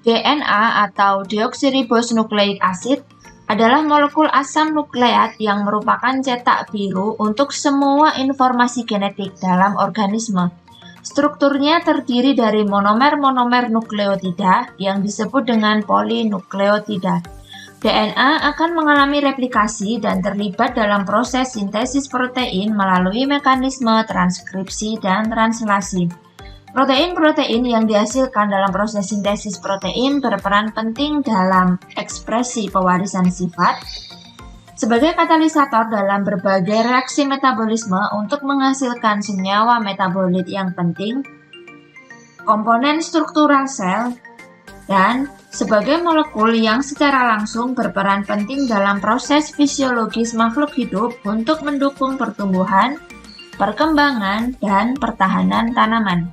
DNA atau deoksiribonukleik asid adalah molekul asam nukleat yang merupakan cetak biru untuk semua informasi genetik dalam organisme. Strukturnya terdiri dari monomer-monomer nukleotida yang disebut dengan polinukleotida. DNA akan mengalami replikasi dan terlibat dalam proses sintesis protein melalui mekanisme transkripsi dan translasi. Protein-protein yang dihasilkan dalam proses sintesis protein berperan penting dalam ekspresi pewarisan sifat sebagai katalisator dalam berbagai reaksi metabolisme untuk menghasilkan senyawa metabolit yang penting, komponen struktural sel, dan sebagai molekul yang secara langsung berperan penting dalam proses fisiologis makhluk hidup untuk mendukung pertumbuhan, perkembangan, dan pertahanan tanaman.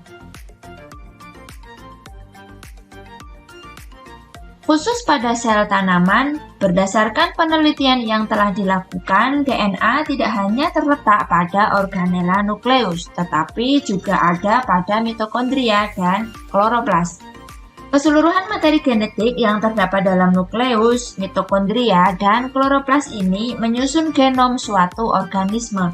Khusus pada sel tanaman, berdasarkan penelitian yang telah dilakukan, DNA tidak hanya terletak pada organela nukleus, tetapi juga ada pada mitokondria dan kloroplas. Keseluruhan materi genetik yang terdapat dalam nukleus, mitokondria, dan kloroplas ini menyusun genom suatu organisme.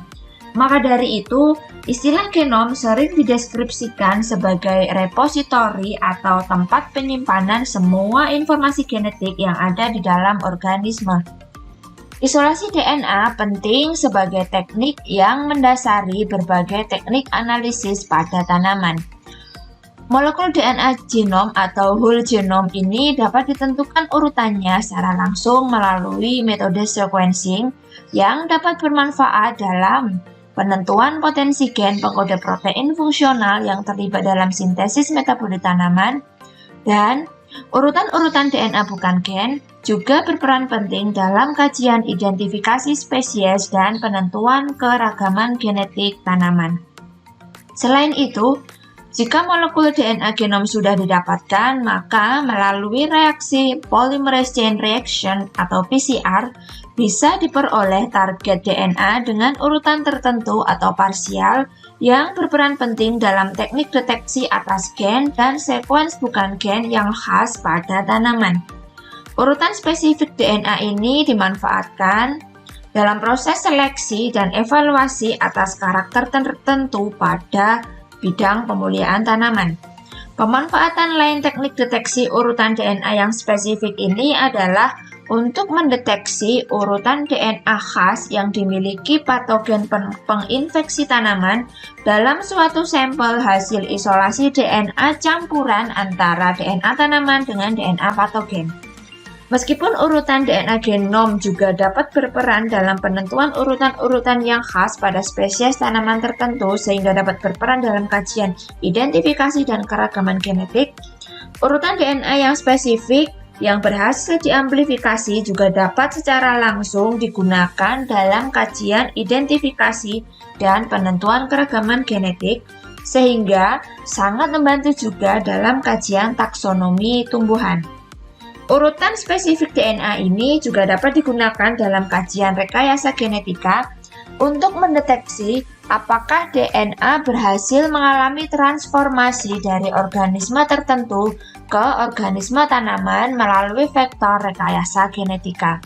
Maka dari itu, istilah genom sering dideskripsikan sebagai repositori atau tempat penyimpanan semua informasi genetik yang ada di dalam organisme. Isolasi DNA penting sebagai teknik yang mendasari berbagai teknik analisis pada tanaman. Molekul DNA genom atau whole genome ini dapat ditentukan urutannya secara langsung melalui metode sequencing yang dapat bermanfaat dalam penentuan potensi gen pengkode protein fungsional yang terlibat dalam sintesis metabolit tanaman, dan urutan-urutan DNA bukan gen juga berperan penting dalam kajian identifikasi spesies dan penentuan keragaman genetik tanaman. Selain itu, jika molekul DNA genom sudah didapatkan, maka melalui reaksi polymerase chain reaction atau PCR bisa diperoleh target DNA dengan urutan tertentu atau parsial yang berperan penting dalam teknik deteksi atas gen dan sekuens bukan gen yang khas pada tanaman. Urutan spesifik DNA ini dimanfaatkan dalam proses seleksi dan evaluasi atas karakter tertentu pada bidang pemulihan tanaman. Pemanfaatan lain teknik deteksi urutan DNA yang spesifik ini adalah untuk mendeteksi urutan DNA khas yang dimiliki patogen penginfeksi tanaman dalam suatu sampel hasil isolasi DNA campuran antara DNA tanaman dengan DNA patogen. Meskipun urutan DNA genom juga dapat berperan dalam penentuan urutan-urutan yang khas pada spesies tanaman tertentu sehingga dapat berperan dalam kajian identifikasi dan keragaman genetik, urutan DNA yang spesifik yang berhasil diamplifikasi juga dapat secara langsung digunakan dalam kajian identifikasi dan penentuan keragaman genetik, sehingga sangat membantu juga dalam kajian taksonomi tumbuhan. Urutan spesifik DNA ini juga dapat digunakan dalam kajian rekayasa genetika untuk mendeteksi apakah DNA berhasil mengalami transformasi dari organisme tertentu ke organisme tanaman melalui vektor rekayasa genetika.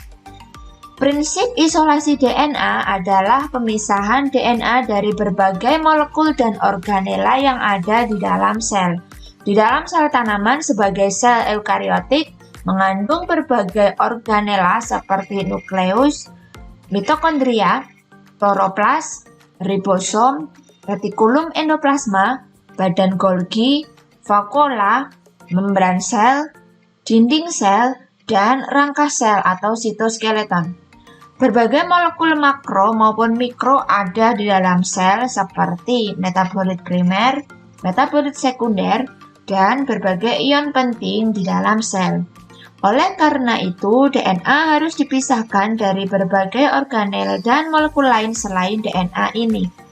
Prinsip isolasi DNA adalah pemisahan DNA dari berbagai molekul dan organela yang ada di dalam sel. Di dalam sel tanaman sebagai sel eukariotik, mengandung berbagai organela seperti nukleus, mitokondria, kloroplas, ribosom, retikulum endoplasma, badan Golgi, vakuola, membran sel, dinding sel, dan rangka sel atau sitoskeleton. Berbagai molekul makro maupun mikro ada di dalam sel seperti metabolit primer, metabolit sekunder, dan berbagai ion penting di dalam sel. Oleh karena itu, DNA harus dipisahkan dari berbagai organel dan molekul lain selain DNA ini.